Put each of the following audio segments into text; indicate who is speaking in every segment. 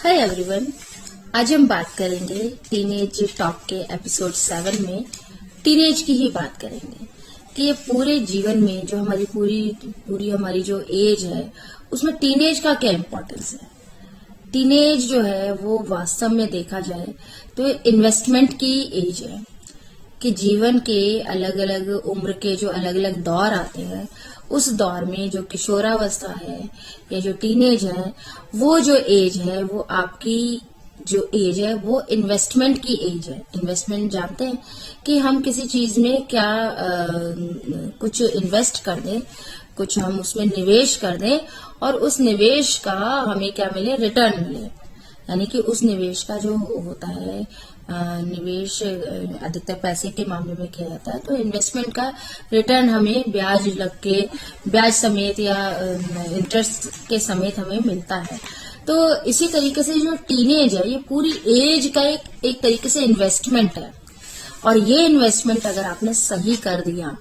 Speaker 1: Hi everyone. आज हम बात करेंगे टीनेज टॉक के एपिसोड 7 में टीनेज की ही बात करेंगे कि ये पूरे जीवन में जो हमारी पूरी हमारी जो एज है उसमें टीनेज का क्या इम्पोर्टेंस है। टीनेज जो है वो वास्तव में देखा जाए तो इन्वेस्टमेंट की एज है कि जीवन के अलग अलग उम्र के जो अलग अलग दौर आते हैं उस दौर में जो किशोरावस्था है या जो टीनेज है वो जो एज है वो आपकी जो एज है वो इन्वेस्टमेंट की एज है। इन्वेस्टमेंट जानते हैं कि हम किसी चीज में क्या कुछ इन्वेस्ट कर दें, कुछ हम उसमें निवेश कर दें और उस निवेश का हमें क्या मिले, रिटर्न मिले। यानी कि उस निवेश का जो होता है निवेश अधिकतर पैसे के मामले में किया जाता है, तो इन्वेस्टमेंट का रिटर्न हमें ब्याज लग के ब्याज समेत या इंटरेस्ट के समेत हमें मिलता है। तो इसी तरीके से जो टीनेज है ये पूरी एज का एक तरीके से इन्वेस्टमेंट है और ये इन्वेस्टमेंट अगर आपने सही कर दिया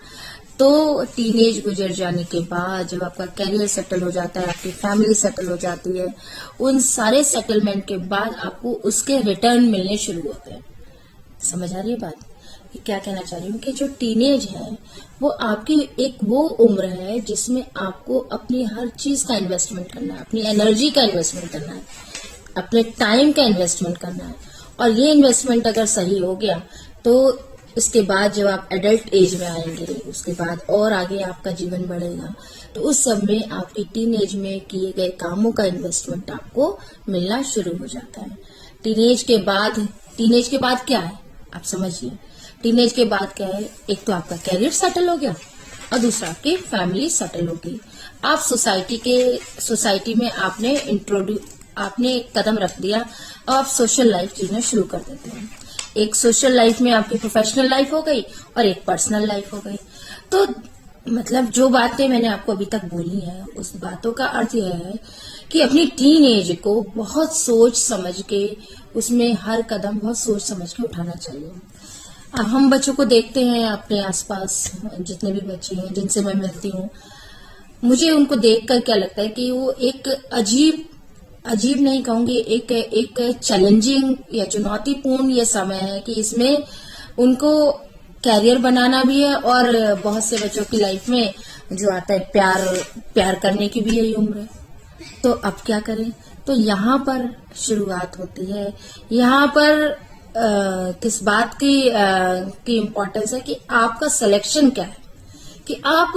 Speaker 1: तो टीनेज गुजर जाने के बाद जब आपका करियर सेटल हो जाता है, आपकी फैमिली सेटल हो जाती है, उन सारे सेटलमेंट के बाद आपको उसके रिटर्न मिलने शुरू होते हैं। समझ आ रही है बात? कि क्या कहना चाह रही हूँ कि जो टीनेज है वो आपकी एक वो उम्र है जिसमें आपको अपनी हर चीज का इन्वेस्टमेंट करना है, अपनी एनर्जी का इन्वेस्टमेंट करना है, अपने टाइम का इन्वेस्टमेंट करना है। और ये इन्वेस्टमेंट अगर सही हो गया तो इसके बाद जब आप एडल्ट एज में आएंगे उसके बाद और आगे आपका जीवन बढ़ेगा तो उस सब में आपकी टीनेज में किए गए कामों का इन्वेस्टमेंट आपको मिलना शुरू हो जाता है। टीनेज के बाद क्या है आप समझिए। टीनेज के बाद क्या है, एक तो आपका कैरियर सेटल हो गया और दूसरा आपकी फैमिली सेटल हो गई। आप सोसाइटी में आपने कदम रख दिया और आप सोशल लाइफ जीना शुरू कर देते हैं। एक सोशल लाइफ में आपकी प्रोफेशनल लाइफ हो गई और एक पर्सनल लाइफ हो गई। तो मतलब जो बातें मैंने आपको अभी तक बोली हैं उस बातों का अर्थ यह है कि अपनी टीन एज को बहुत सोच समझ के उसमें हर कदम बहुत सोच समझ के उठाना चाहिए। हम बच्चों को देखते हैं अपने आसपास, जितने भी बच्चे हैं जिनसे मैं मिलती हूँ, मुझे उनको देखकर क्या लगता है कि वो एक अजीब नहीं कहूंगी, एक चैलेंजिंग या चुनौतीपूर्ण ये समय है कि इसमें उनको कैरियर बनाना भी है और बहुत से बच्चों की लाइफ में जो आता है प्यार करने की भी यही उम्र है। तो अब क्या करें? तो यहाँ पर शुरुआत होती है। यहाँ पर किस बात की इम्पोर्टेंस है कि आपका सिलेक्शन क्या है, कि आप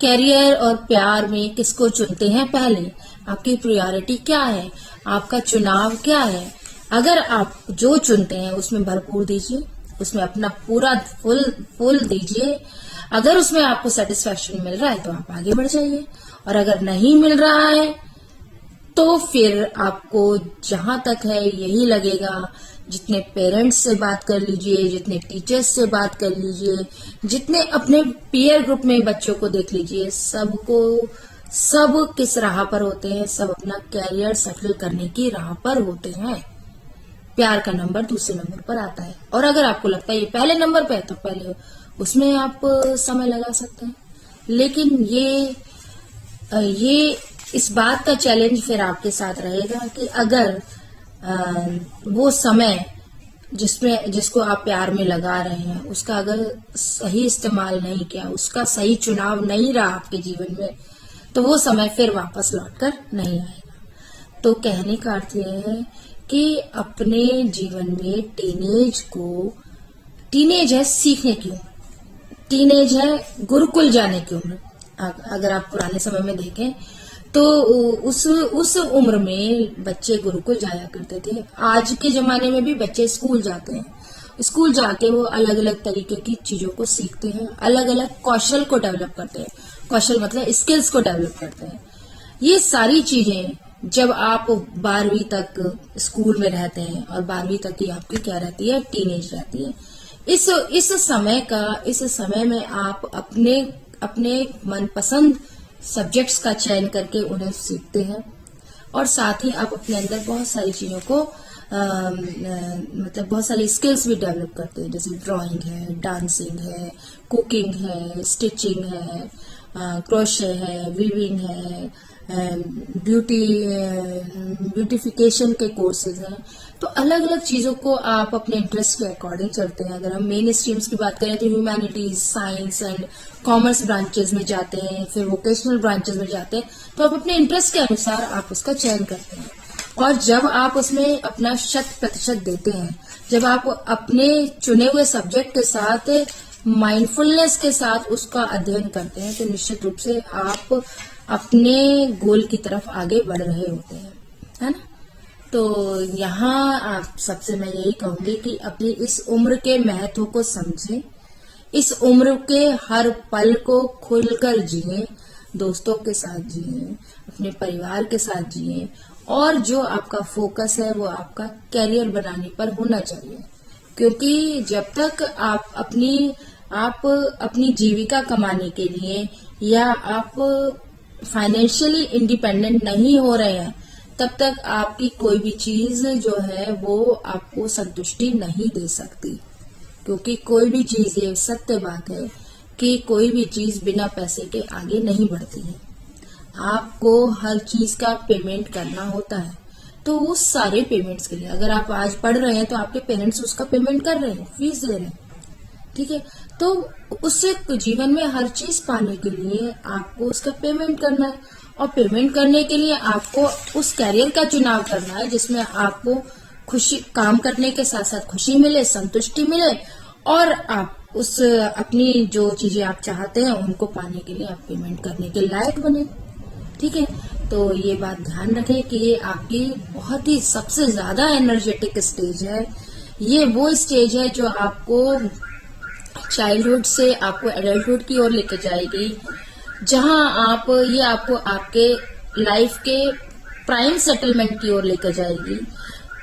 Speaker 1: कैरियर और प्यार में किसको चुनते हैं। पहले आपकी प्रायोरिटी क्या है, आपका चुनाव क्या है। अगर आप जो चुनते हैं उसमें भरपूर दीजिए, उसमें अपना पूरा फुल दीजिए। अगर उसमें आपको सेटिस्फेक्शन मिल रहा है तो आप आगे बढ़ जाइए और अगर नहीं मिल रहा है तो फिर आपको जहां तक है यही लगेगा, जितने पेरेंट्स से बात कर लीजिए, जितने टीचर्स से बात कर लीजिए, जितने अपने पीयर ग्रुप में बच्चों को देख लीजिए, सब किस राह पर होते हैं? सब अपना कैरियर सेटल करने की राह पर होते हैं। प्यार का नंबर दूसरे नंबर पर आता है और अगर आपको लगता है ये पहले नंबर पे है तो पहले उसमें आप समय लगा सकते हैं। लेकिन ये इस बात का चैलेंज फिर आपके साथ रहेगा कि अगर वो समय जिसको आप प्यार में लगा रहे हैं उसका अगर सही इस्तेमाल नहीं किया, उसका सही चुनाव नहीं रहा आपके जीवन में, तो वो समय फिर वापस लौटकर नहीं आएगा। तो कहने का अर्थ यह है कि अपने जीवन में टीनेज है सीखने की उम्र, टीनेज है गुरुकुल जाने की उम्र। अगर आप पुराने समय में देखें तो उस उम्र में बच्चे गुरुकुल जाया करते थे। आज के जमाने में भी बच्चे स्कूल जाते हैं। स्कूल जाके वो अलग अलग तरीके की चीजों को सीखते हैं, अलग अलग कौशल को डेवलप करते हैं। कौशल मतलब स्किल्स को डेवलप करते हैं। ये सारी चीजें जब आप 12वीं तक स्कूल में रहते हैं और 12वीं तक की आपकी क्या रहती है, टीनेज रहती है। इस समय में आप अपने मनपसंद सब्जेक्ट्स का चयन करके उन्हें सीखते हैं और साथ ही आप अपने अंदर बहुत सारी चीजों को मतलब बहुत सारी स्किल्स भी डेवलप करते हैं, जैसे ड्राइंग है, डांसिंग है, कुकिंग है, स्टिचिंग है, क्रोशे है, वीविंग है, ब्यूटिफिकेशन के कोर्सेज हैं। तो अलग अलग चीजों को आप अपने इंटरेस्ट के अकॉर्डिंग चलते हैं। अगर हम मेन स्ट्रीम्स की बात करें तो humanities, science and commerce branches में जाते हैं, फिर वोकेशनल ब्रांचेस में जाते हैं। तो आप अपने इंटरेस्ट के अनुसार आप उसका चयन करते हैं, और जब आप उसमें अपना 100% देते हैं, जब आप अपने चुने हुए सब्जेक्ट के साथ माइंडफुलनेस के साथ उसका अध्ययन करते हैं, तो निश्चित रूप से आप अपने गोल की तरफ आगे बढ़ रहे होते हैं, है ना। तो यहाँ आप सबसे मैं यही कहूंगी कि अपनी इस उम्र के महत्व को समझें, इस उम्र के हर पल को खुलकर जिए, दोस्तों के साथ जिए, अपने परिवार के साथ जिए, और जो आपका फोकस है वो आपका कैरियर बनाने पर होना चाहिए। क्योंकि जब तक आप अपनी जीविका कमाने के लिए या आप फाइनेंशियली इंडिपेंडेंट नहीं हो रहे हैं, तब तक आपकी कोई भी चीज जो है वो आपको संतुष्टि नहीं दे सकती। क्योंकि कोई भी चीज, ये सत्य बात है कि कोई भी चीज बिना पैसे के आगे नहीं बढ़ती है। आपको हर चीज का पेमेंट करना होता है। तो उस सारे पेमेंट्स के लिए, अगर आप आज पढ़ रहे हैं तो आपके पेरेंट्स उसका पेमेंट कर रहे हैं, फीस दे रहे हैं, ठीक है। तो उससे जीवन में हर चीज पाने के लिए आपको उसका पेमेंट करना है, और पेमेंट करने के लिए आपको उस कैरियर का चुनाव करना है जिसमें आपको खुशी, काम करने के साथ साथ खुशी मिले, संतुष्टि मिले, और आप उस अपनी जो चीजें आप चाहते हैं उनको पाने के लिए आप पेमेंट करने के लायक बने, ठीक है। तो ये बात ध्यान रखें कि ये आपकी बहुत ही सबसे ज्यादा एनर्जेटिक स्टेज है। ये वो स्टेज है जो आपको चाइल्डहुड से आपको एडल्टहुड की ओर लेकर जाएगी, जहां आपको आपके लाइफ के प्राइम सेटलमेंट की ओर लेकर जाएगी।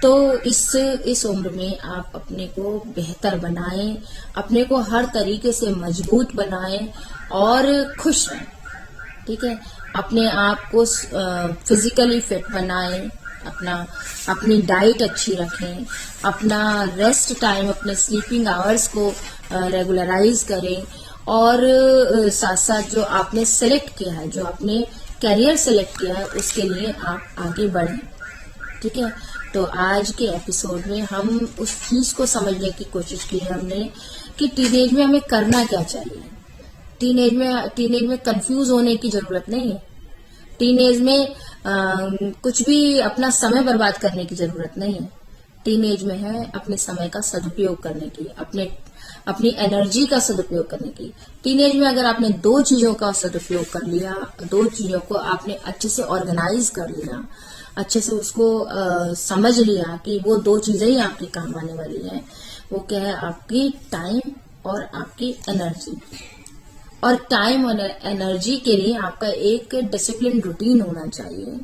Speaker 1: तो इस उम्र में आप अपने को बेहतर बनाएं, अपने को हर तरीके से मजबूत बनाएं और खुश रहें, ठीक है। अपने आप को फिजिकली फिट बनाएं, अपनी डाइट अच्छी रखें, अपना रेस्ट टाइम, अपने स्लीपिंग आवर्स को रेगुलराइज करें, और साथ साथ जो आपने सेलेक्ट किया है, जो आपने कैरियर सेलेक्ट किया है, उसके लिए आप आगे बढ़ें, ठीक है। तो आज के एपिसोड में हम उस चीज को समझने की कोशिश की है हमने कि टीनेज में हमें करना क्या चाहिए। टीनेज में कंफ्यूज होने की जरूरत नहीं है। टीनेज में कुछ भी अपना समय बर्बाद करने की जरूरत नहीं है। टीनेज में है अपने समय का सदुपयोग करने की, अपनी एनर्जी का सदुपयोग करने की। टीनेज में अगर आपने दो चीजों का सदुपयोग कर लिया, दो चीजों को आपने अच्छे से ऑर्गेनाइज कर लिया, अच्छे से उसको समझ लिया कि वो दो चीजें ही आपके काम आने वाली है। वो क्या है? आपकी टाइम और आपकी एनर्जी। और टाइम और एनर्जी के लिए आपका एक डिसिप्लिन रूटीन होना चाहिए,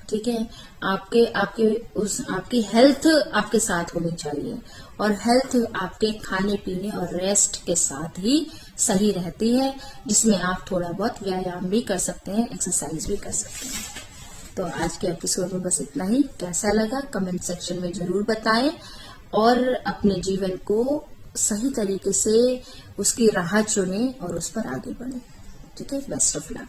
Speaker 1: ठीक है। आपकी हेल्थ आपके साथ होनी चाहिए, और हेल्थ आपके खाने पीने और रेस्ट के साथ ही सही रहती है, जिसमें आप थोड़ा बहुत व्यायाम भी कर सकते हैं, एक्सरसाइज भी कर सकते हैं। तो आज के एपिसोड में बस इतना ही। कैसा लगा कमेंट सेक्शन में जरूर बताएं, और अपने जीवन को सही तरीके से उसकी राह चुनें और उस पर आगे बढ़ें, ठीक है। Best of luck.